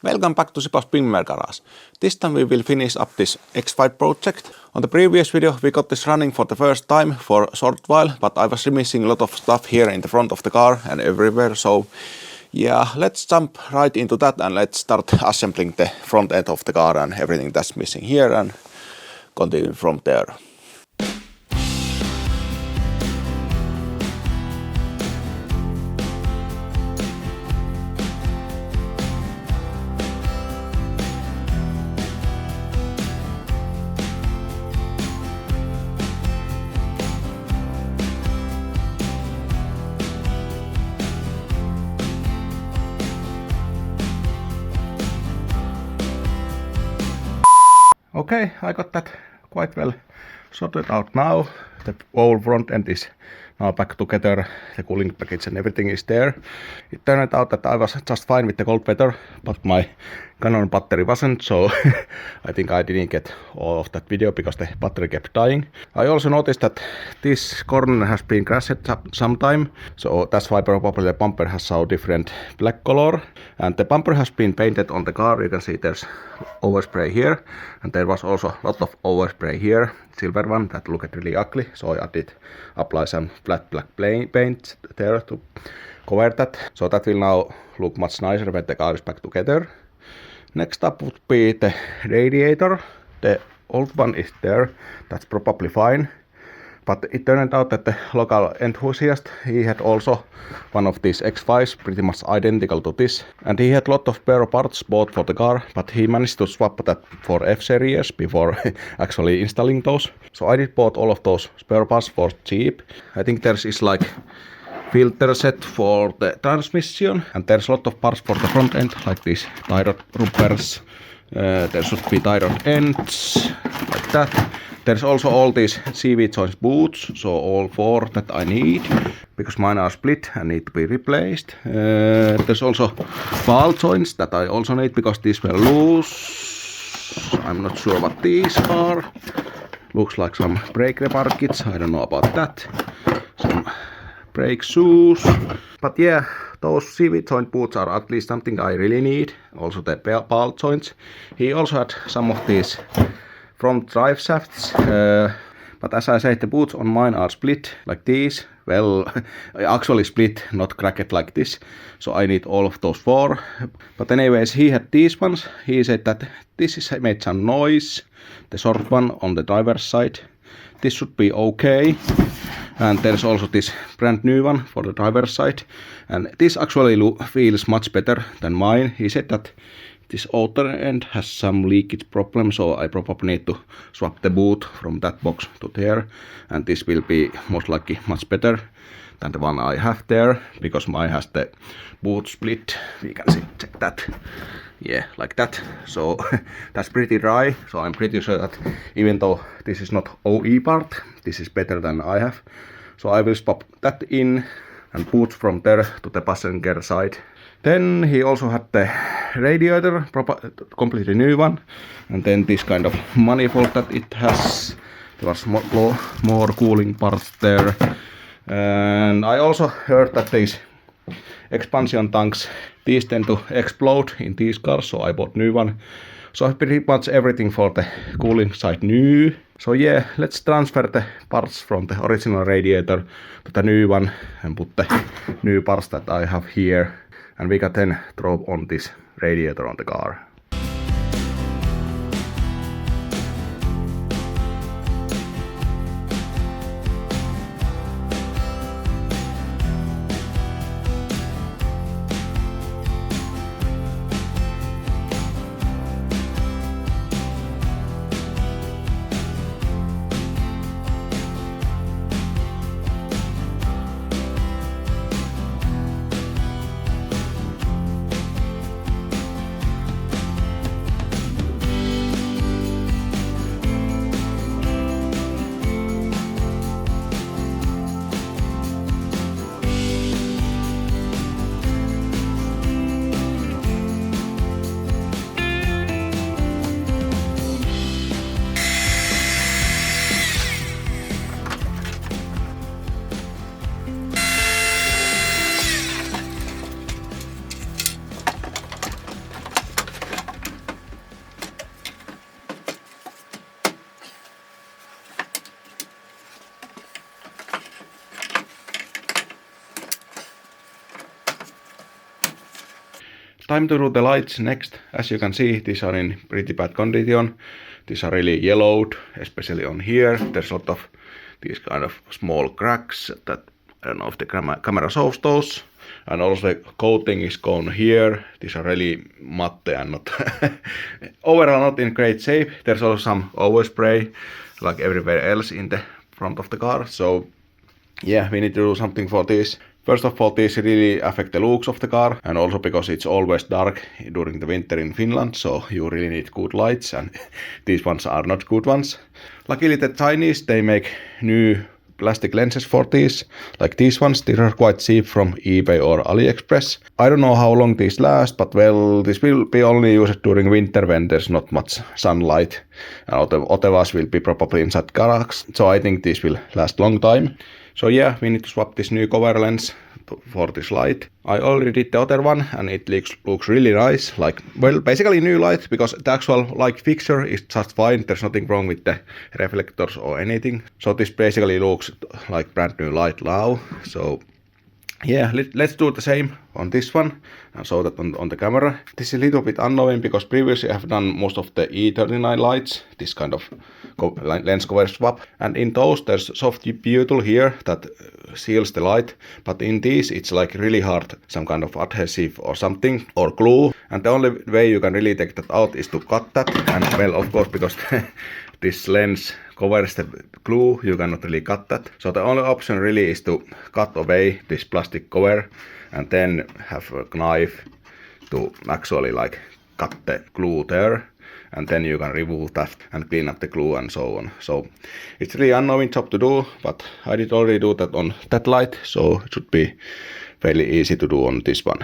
Welcome back to Sipa's Pinware Garage. This time we will finish up this X5 project. On the previous video we got this running for the first time for a short while, but I was missing a lot of stuff here in the front of the car and everywhere, so yeah, let's jump right into that and let's start assembling the front end of the car and everything that's missing here and continue from there. Okay, I got that quite well sorted out now. The whole front end is now back together, the cooling package and everything is there. It turned out that I was just fine with the cold weather, but my Canon battery wasn't, so I think I didn't get all of that video because the battery kept dying. I also noticed that this corner has been crashed sometime, so that's why probably the bumper has so different black color. And the bumper has been painted on the car. You can see there's overspray here, and there was also a lot of overspray here, silver one that looked really ugly, so I did apply some flat black paint there to cover that, so that will now look much nicer when the car is back together. Next up would be the radiator. The old one is there, that's probably fine, but it turned out that the local enthusiast, he had also one of these X5s pretty much identical to this, and he had a lot of spare parts bought for the car, but he managed to swap that for F-series before actually installing those. So I did bought all of those spare parts for cheap. I think there is like filter set for the transmission, and there's a lot of parts for the front end, like these tie rod rubbers. There should be tie rod ends, like that. There's also all these CV joints boots, so all 4 that I need, because mine are split and need to be replaced. There's also ball joints that I also need, because these were loose. I'm not sure what these are. Looks like some brake rebar kits, I don't know about that. Some brake shoes. But yeah, those CV joint boots are at least something I really need. Also the ball joints. He also had some of these front drive shafts, but as I said, the boots on mine are split like these. Well, actually split, not cracked like this, so I need all of those 4. But anyways, he had these ones. He said that this is made some noise, the short one on the driver's side. This should be okay. And there's also this brand new one for the driver's side, and this actually feels much better than mine. He said that this outer end has some leakage problem, so I probably need to swap the boot from that box to there, and this will be most likely much better than the one I have there, because mine has the boot split. We can see, check that. Yeah, like that. So that's pretty dry, so I'm pretty sure that even though this is not OE part, this is better than I have. So I will swap that in and boot from there to the passenger side. Then he also had the radiator, completely new one, and then this kind of manifold that it has. There was more cooling parts there. And I also heard that these expansion tanks, these tend to explode in these cars, so I bought new one. So pretty much everything for the cooling side new. So yeah, let's transfer the parts from the original radiator to the new one and put the new parts that I have here. And we can then throw on this radiator on the car. Time to do the lights next. As you can see, these are in pretty bad condition. These are really yellowed, especially on here. There's a lot of these kind of small cracks that I don't know if the camera shows those. And also the coating is gone here. These are really matte and not overall not in great shape. There's also some overspray like everywhere else in the front of the car. So yeah, we need to do something for this. First of all, this really affect the looks of the car, and also because it's always dark during the winter in Finland, so you really need good lights, and these ones are not good ones. Luckily the Chinese, they make new plastic lenses for these, like these ones. These are quite cheap from eBay or AliExpress. I don't know how long these last, but well, this will be only used during winter when there's not much sunlight, and others will be probably inside garage, so I think this will last long time. So yeah, we need to swap this new cover lens for this light. I already did the other one and it looks really nice, like, well, basically new light, because the actual light fixture is just fine. There's nothing wrong with the reflectors or anything. So this basically looks like brand new light now. So yeah, let's do the same on this one and show that on the camera. This is a little bit annoying because previously I have done most of the E39 lights, this kind of lens cover swap, and in those there's soft butyl here that seals the light, but in these it's like really hard, some kind of adhesive or something, or glue, and the only way you can really take that out is to cut that, and well, of course, because this lens covers the glue, you cannot really cut that. So the only option really is to cut away this plastic cover and then have a knife to actually like cut the glue there, and then you can remove that and clean up the glue and so on. So it's really annoying job to do, but I did already do that on that light, so it should be fairly easy to do on this one.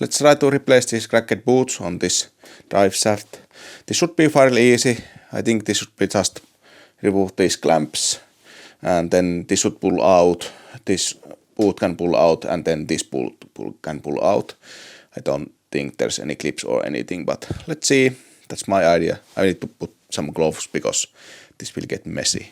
let's try to replace these cracked boots on this drive shaft. This should be fairly easy. I think this should be just remove these clamps, and then this should pull out. This boot can pull out, and then this boot can pull out. I don't think there's any clips or anything, but let's see. That's my idea. I need to put some gloves because this will get messy.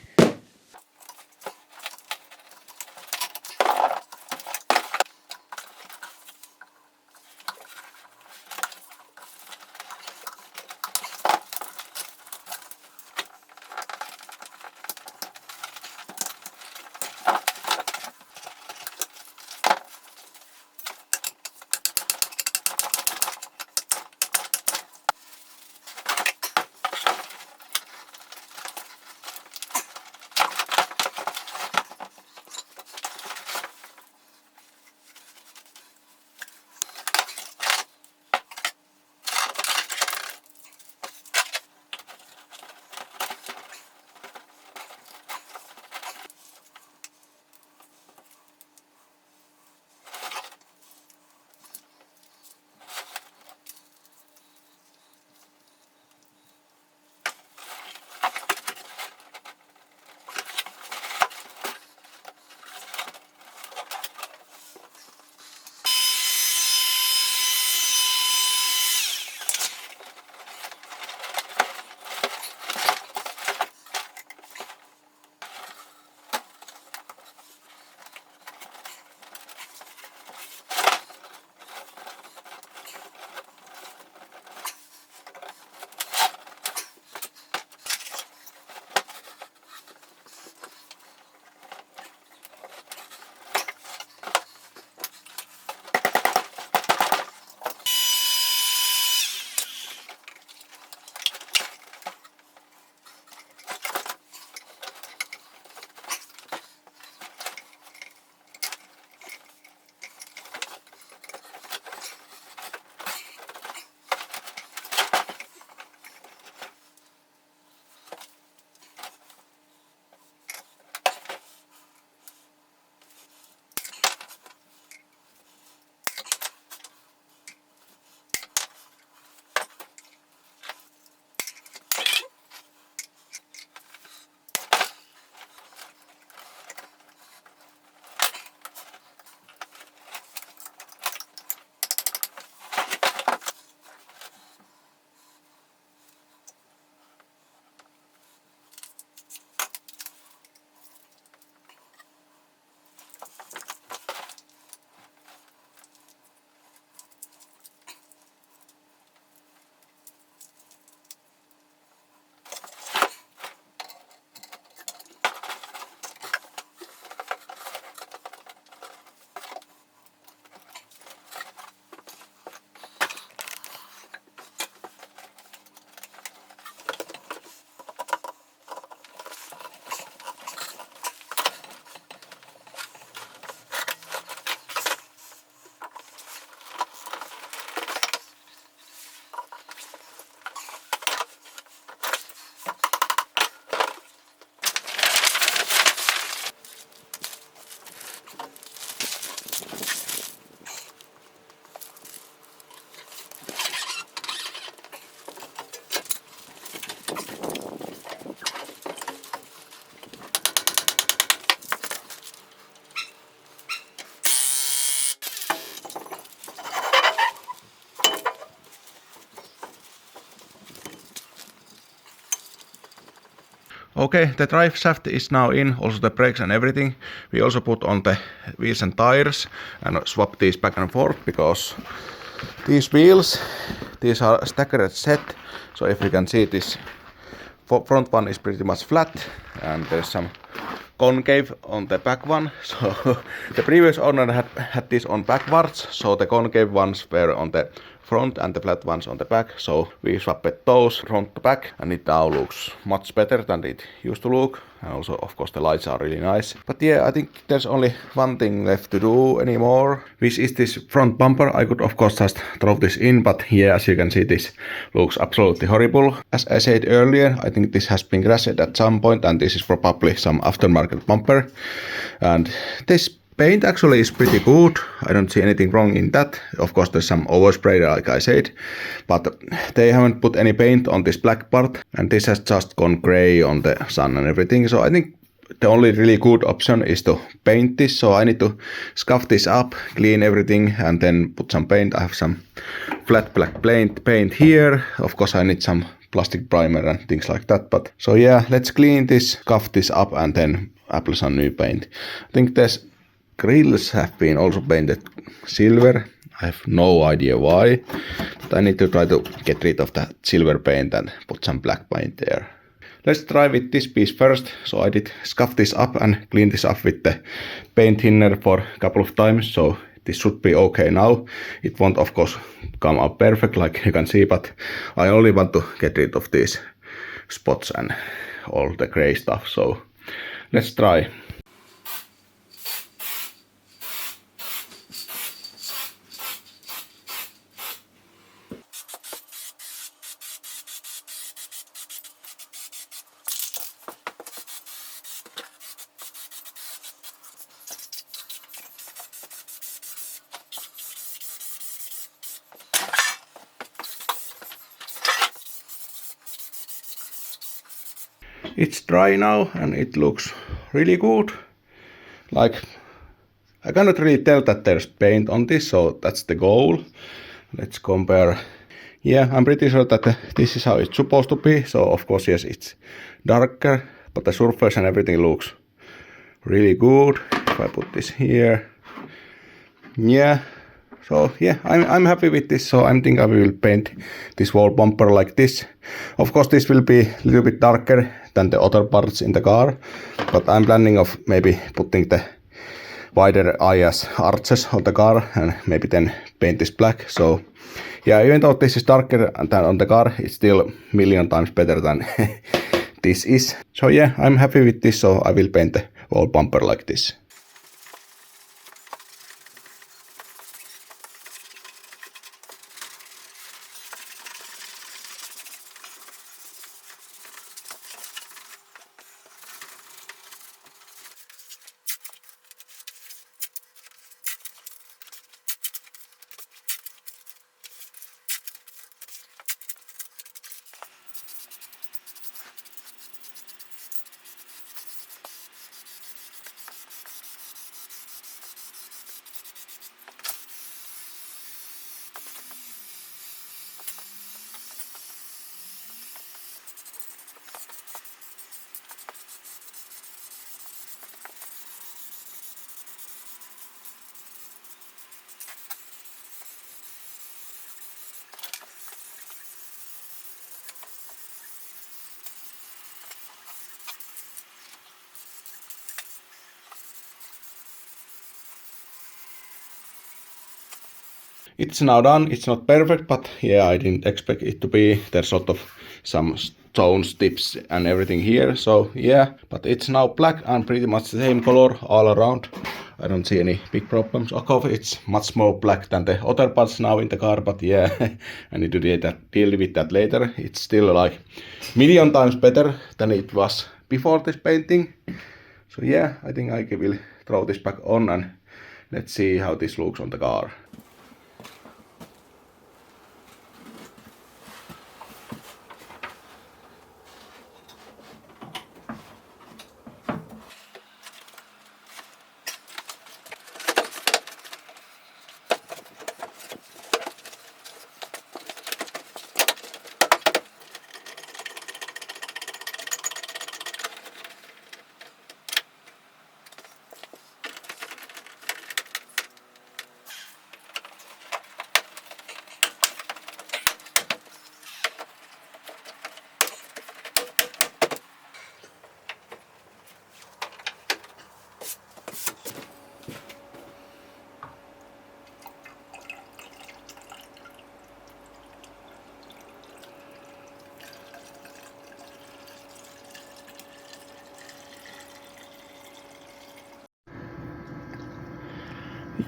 Okay, the drive shaft is now in, also the brakes and everything. We also put on the wheels and tires and swap these back and forth because these wheels, these are staggered set. So if you can see, this front one is pretty much flat and there's some concave on the back one. So the previous owner had this on backwards, so the concave ones were on the front and the flat ones on the back, so we swapped those front to back and it now looks much better than it used to look, and also of course the lights are really nice. But yeah, I think there's only one thing left to do anymore, which is this front bumper. I could of course just throw this in, but yeah, as you can see, this looks absolutely horrible. As I said earlier, I think this has been crashed at some point and this is probably some aftermarket bumper, and this paint actually is pretty good. I don't see anything wrong in that. Of course there's some overspray like I said, but they haven't put any paint on this black part, and this has just gone gray on the sun and everything. So I think the only really good option is to paint this. So I need to scuff this up, clean everything, and then put some paint. I have some flat black paint here. Of course I need some plastic primer and things like that. But so yeah, let's clean this, scuff this up, and then apply some new paint. I think there's grills have been also painted silver. I have no idea why, but I need to try to get rid of that silver paint and put some black paint there. Let's try with this piece first. So I did scuff this up and clean this up with the paint thinner for a couple of times. So this should be okay now. It won't of course come out perfect like you can see, but I only want to get rid of these spots and all the gray stuff. So let's try. It's dry now and it looks really good. Like, I cannot really tell that there's paint on this, so that's the goal. Let's compare. Yeah, I'm pretty sure that this is how it's supposed to be. So of course, yes, it's darker, but the surface and everything looks really good. If I put this here, yeah. So yeah, I'm happy with this. So I think I will paint this wall bumper like this. Of course, this will be a little bit darker than the other parts in the car, but I'm planning of maybe putting the wider IS arches on the car and maybe then paint this black. So yeah, even though this is darker than on the car, it's still million times better than this is. So yeah, I'm happy with this. So I will paint the wall bumper like this. It's now done. It's not perfect, but yeah, I didn't expect it to be. There's sort of some stones, tips and everything here. So yeah, but it's now black and pretty much the same color all around. I don't see any big problems. Of course, it's much more black than the other parts now in the car, but yeah, I need to deal with that later. It's still like million times better than it was before this painting. So yeah, I think I will throw this back on and let's see how this looks on the car.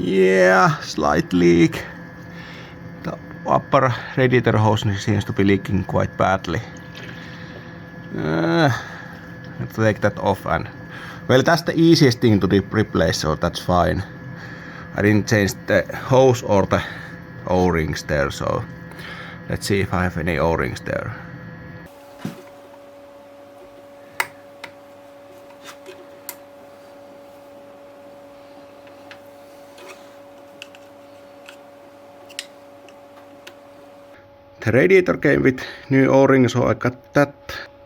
Yeah, slight leak. The upper radiator hose seems to be leaking quite badly. Let's take that off and Well, that's the easiest thing to replace, so that's fine. I didn't change the hose or the O-rings there, so let's see if I have any O-rings there. The radiator came with new O-ring, so I got that.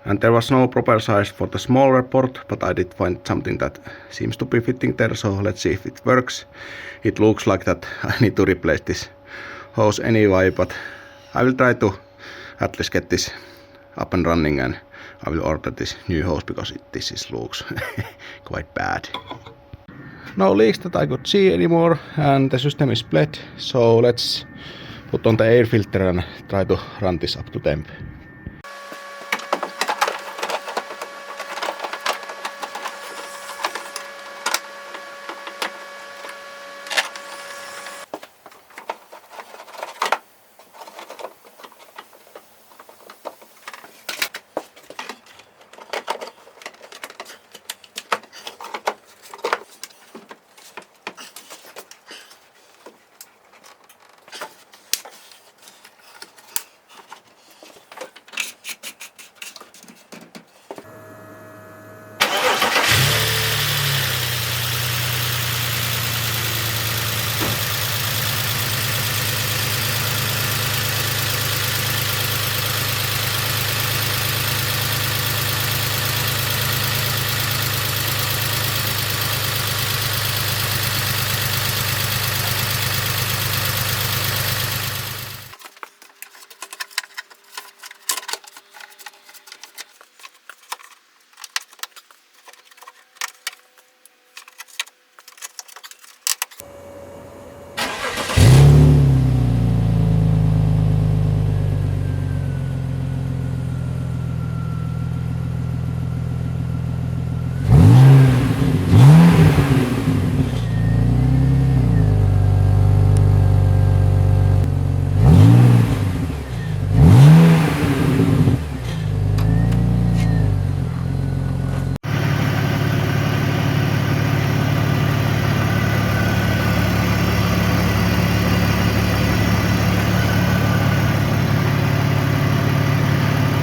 And there was no proper size for the smaller port, but I did find something that seems to be fitting there, so let's see if it works. It looks like that I need to replace this hose anyway, but I will try to at least get this up and running, and I will order this new hose because this looks quite bad. No leaks that I could see anymore, and the system is bled, so let's put on the air filter and try to run this up to temp.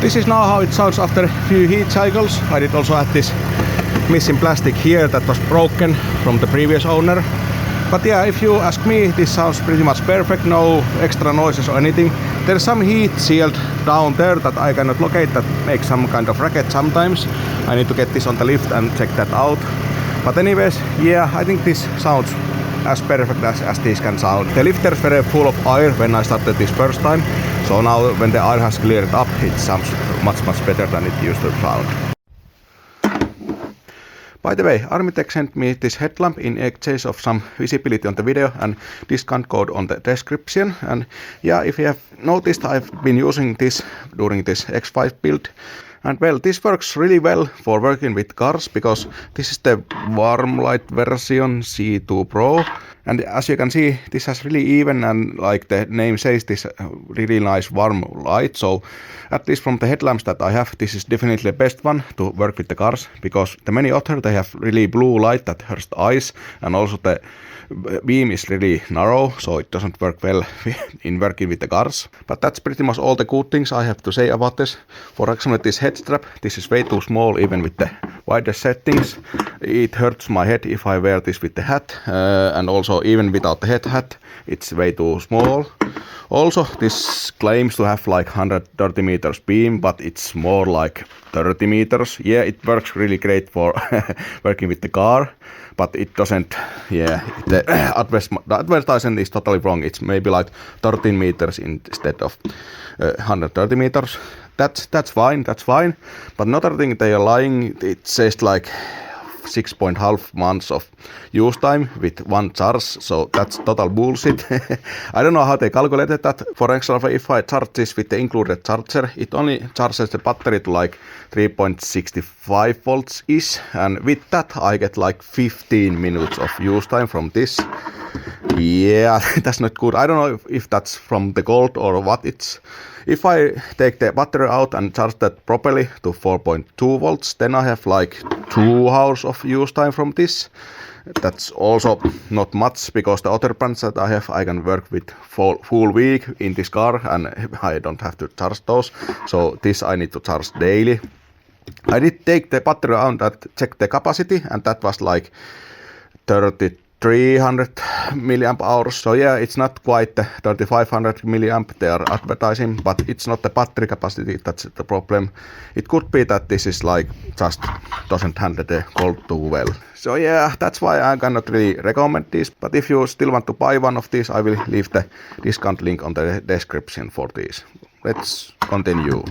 This is now how it sounds after a few heat cycles. I did also add this missing plastic here that was broken from the previous owner. But yeah, if you ask me, this sounds pretty much perfect, no extra noises or anything. There's some heat shield down there that I cannot locate that makes some kind of racket sometimes. I need to get this on the lift and check that out. But anyways, yeah, I think this sounds as perfect as this can sound. The lifters were full of air when I started this first time. So now when the air has cleared up, it sounds much better than it used to sound. By the way, Armitech sent me this headlamp in exchange of some visibility on the video and discount code on the description. And yeah, if you have noticed, I've been using this during this X5 build. And well, this works really well for working with cars because this is the warm light version C2 Pro. And as you can see, this has really even and like the name says, this really nice warm light. So at least from the headlamps that I have, this is definitely the best one to work with the cars because the many other, they have really blue light that hurts the eyes, and also the beam is really narrow, so it doesn't work well in working with the cars. But that's pretty much all the good things I have to say about this. For example, this head strap, this is way too small even with the widest settings. It hurts my head if I wear this with the hat, and also even without the head hat, it's way too small. Also, this claims to have like 130 meters beam, but it's more like 30 meters. Yeah, it works really great for working with the car, but it doesn't, yeah, the advertisement is totally wrong. It's maybe like 13 meters instead of 130 meters. That's fine, But another thing, they are lying, it says like 6.5 months of use time with one charge, so that's total bullshit. I don't know how they calculated that. For example, if I charge this with the included charger, it only charges the battery to like 3.65 volts ish, and with that I get like 15 minutes of use time from this. Yeah, that's not good. I don't know if that's from the gold or what it's. If I take the battery out and charge that properly to 4.2 volts, then I have like 2 hours of use time from this. That's also not much because the other brands that I have, I can work with full week in this car and I don't have to charge those. So this I need to charge daily. I did take the battery out and check the capacity, and that was like 300 milliamp hours. So yeah, it's not quite the 3500 milliamp they are advertising, but it's not the battery capacity that's the problem. It could be that this is like just doesn't handle the cold too well. So yeah, that's why I cannot really recommend this. But if you still want to buy one of these, I will leave the discount link on the description for these. Let's continue.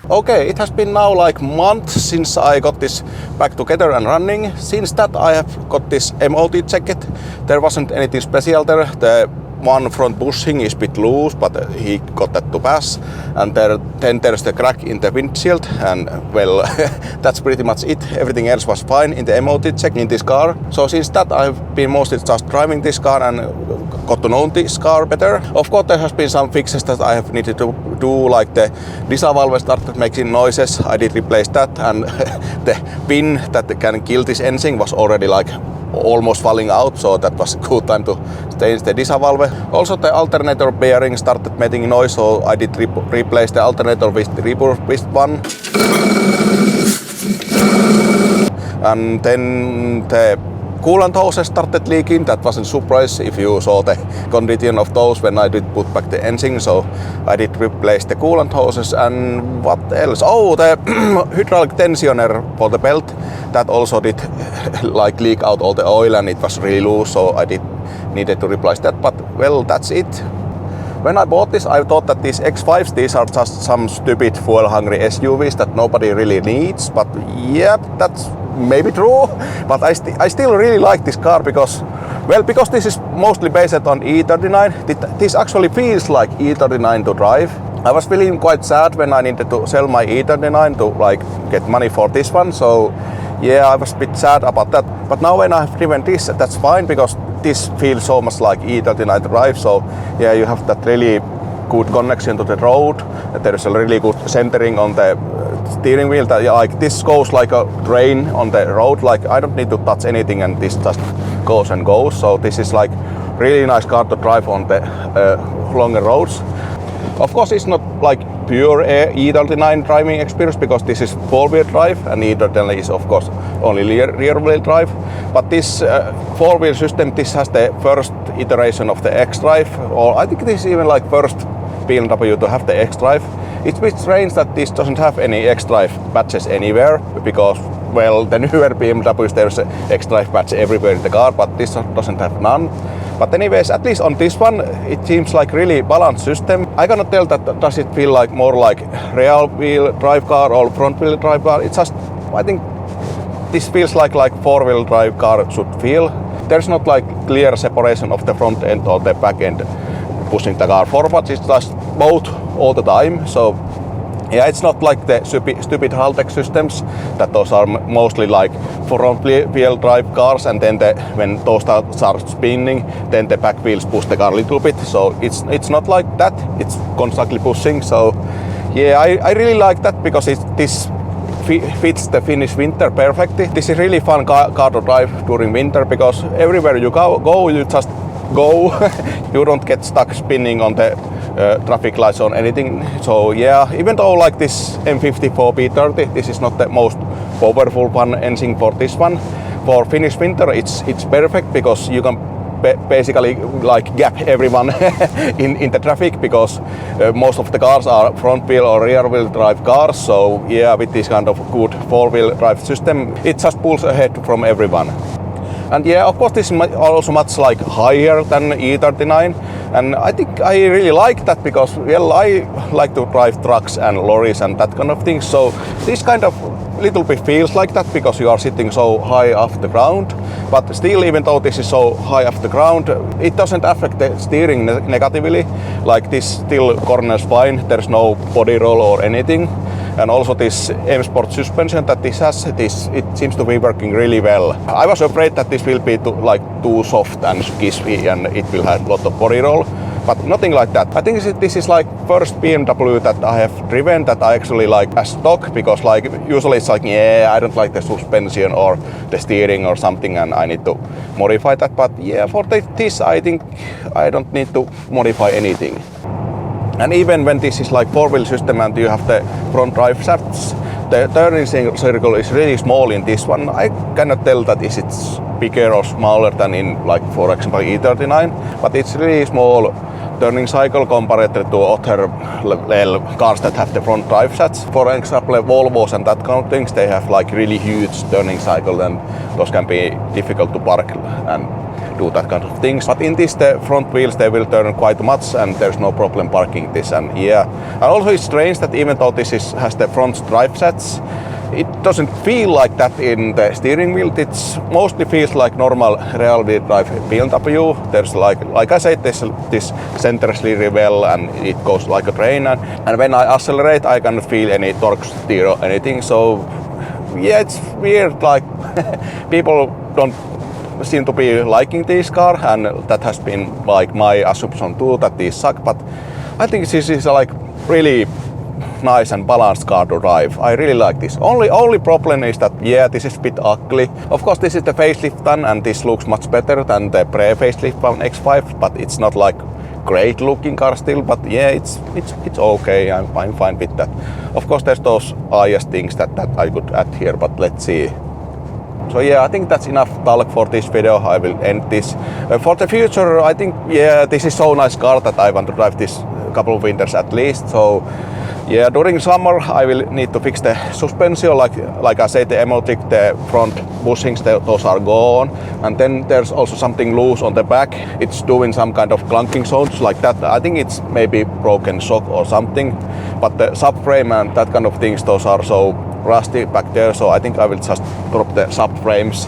Okay, it has been now like month since I got this back together and running. Since that I have got this MOT checked. There wasn't anything special there. The one front bushing is a bit loose, but he got that to pass. And then there's the crack in the windshield, and well, that's pretty much it. Everything else was fine in the MOT check in this car. So since that I've been mostly just driving this car and got to know this car better. Of course there has been some fixes that I have needed to do, like the disavalve started making noises. I did replace that, and the pin that can kill this engine was already like almost falling out, so that was a good time to change the disavalve. Also the alternator bearing started making noise, so I did replace the alternator with the refurbished one. And then the coolant hoses started leaking. That wasn't a surprise if you saw the condition of those when I did put back the engine, so I did replace the coolant hoses. And what else? Oh, the hydraulic tensioner for the belt, that also did like leak out all the oil and it was really loose, so I needed to replace that, but well, that's it. When I bought this, I thought that these X5s, these are just some stupid fuel-hungry SUVs that nobody really needs, but yeah, that's maybe true. But I still really like this car because this is mostly based on E39. This actually feels like E39 to drive. I was feeling quite sad when I needed to sell my E39 to like get money for this one, so yeah, I was a bit sad about that. But now when I've driven this, that's fine because this feels so much like E39 drive. So yeah, you have that really good connection to the road. There is a really good centering on the steering wheel. That like this goes like a train on the road. Like I don't need to touch anything, and this just goes and goes. So this is like really nice car to drive on the longer roads. Of course, it's not like pure E39 driving experience because this is four-wheel drive and E39 is of course only rear-wheel drive. But this four-wheel system, this has the first iteration of the xDrive, or I think this is even like first BMW to have the xDrive. It's a bit strange that this doesn't have any xDrive patches anywhere because, well, the newer BMWs there's a xDrive patch everywhere in the car, but this doesn't have none. But anyways, at least on this one, it seems like really balanced system. I cannot tell that does it feel like more like rear wheel drive car or front wheel drive car. It's just, I think this feels like four wheel drive car should feel. There's not like clear separation of the front end or the back end pushing the car forward. It's just both all the time. So yeah, it's not like the stupid Haltech systems that those are mostly like front wheel drive cars, and then when those start spinning, then the back wheels push the car a little bit. So it's not like that. It's constantly pushing. So yeah, I really like that because this fits the Finnish winter perfectly. This is really fun car to drive during winter because everywhere you go, you just go. You don't get stuck spinning on the traffic lights or anything. So yeah, even though like this M54 B30, this is not the most powerful one engine for this one. For Finnish winter, it's perfect because you can basically like gap everyone in the traffic because most of the cars are front wheel or rear wheel drive cars. So yeah, with this kind of good four wheel drive system, it just pulls ahead from everyone. And yeah, of course this is also much like higher than E39, and I think I really like that because, well, I like to drive trucks and lorries and that kind of thing, so this kind of little bit feels like that because you are sitting so high off the ground. But still, even though this is so high off the ground, it doesn't affect the steering negatively. Like this still corners fine, there's no body roll or anything. And also this M Sport suspension that this has, it seems to be working really well. I was afraid that this will be too soft and squishy and it will have a lot of body roll, but nothing like that. I think this is like first BMW that I have driven that I actually like as stock, because like usually it's like, yeah, I don't like the suspension or the steering or something and I need to modify that. But yeah, for this I think I don't need to modify anything. And even when this is like four-wheel system and you have the front drive shafts, the turning circle is really small in this one. I cannot tell that is it's bigger or smaller than in, like, for example, E39, but it's really small turning cycle compared to other cars that have the front drive shafts. For example, Volvos and that kind of things, they have like really huge turning cycle, and those can be difficult to park and do that kind of things. But in this, the front wheels, they will turn quite much and there's no problem parking this. And yeah, and also it's strange that even though this has the front drive sets, it doesn't feel like that in the steering wheel. It mostly feels like normal rear-wheel drive BMW. There's like I said, this centers really well and it goes like a train. And when I accelerate, I cannot feel any torque steer or anything. So yeah, it's weird. Like people don't seem to be liking this car, and that has been like my assumption too, that these suck. But I think this is like really nice and balanced car to drive. I really like this. Only problem is that, yeah, this is a bit ugly. Of course, this is the facelift done and this looks much better than the pre-facelift one X5, but it's not like great looking car still. But yeah, it's okay. I'm fine with that. Of course, there's those IS things that I could add here, but let's see. So yeah, I think that's enough talk for this video. I will end this. For the future, I think, yeah, this is so nice car that I want to drive this a couple of winters at least. So yeah, during summer I will need to fix the suspension, like I said, the Emotric, the front bushings, those are gone. And then there's also something loose on the back. It's doing some kind of clunking sounds like that. I think it's maybe broken shock or something. But the subframe and that kind of things, those are so rusty back there, so I think I will just drop the subframes,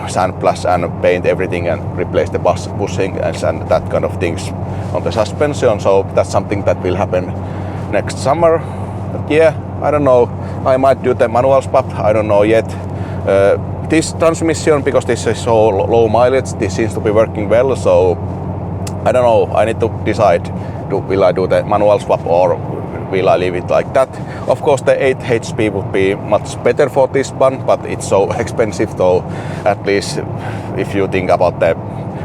sandblast and paint everything and replace the bushing and that kind of things on the suspension. So that's something that will happen next summer. But yeah, I don't know, I might do the manual swap, I don't know yet. This transmission, because this is so low mileage, this seems to be working well, so I don't know, I need to decide, will I do the manual swap or will I leave it like that? Of course, the 8 HP would be much better for this one, but it's so expensive, though. At least if you think about the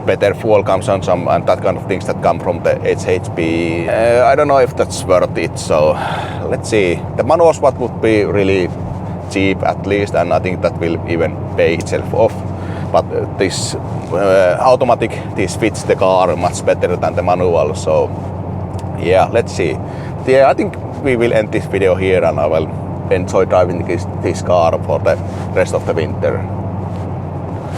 better fuel consumption and that kind of things that come from the 8 HP, I don't know if that's worth it. So let's see. The manual swap would be really cheap at least, and I think that will even pay itself off. But this automatic, this fits the car much better than the manual. So yeah, let's see. Yeah, I think we will end this video here and I will enjoy driving this car for the rest of the winter.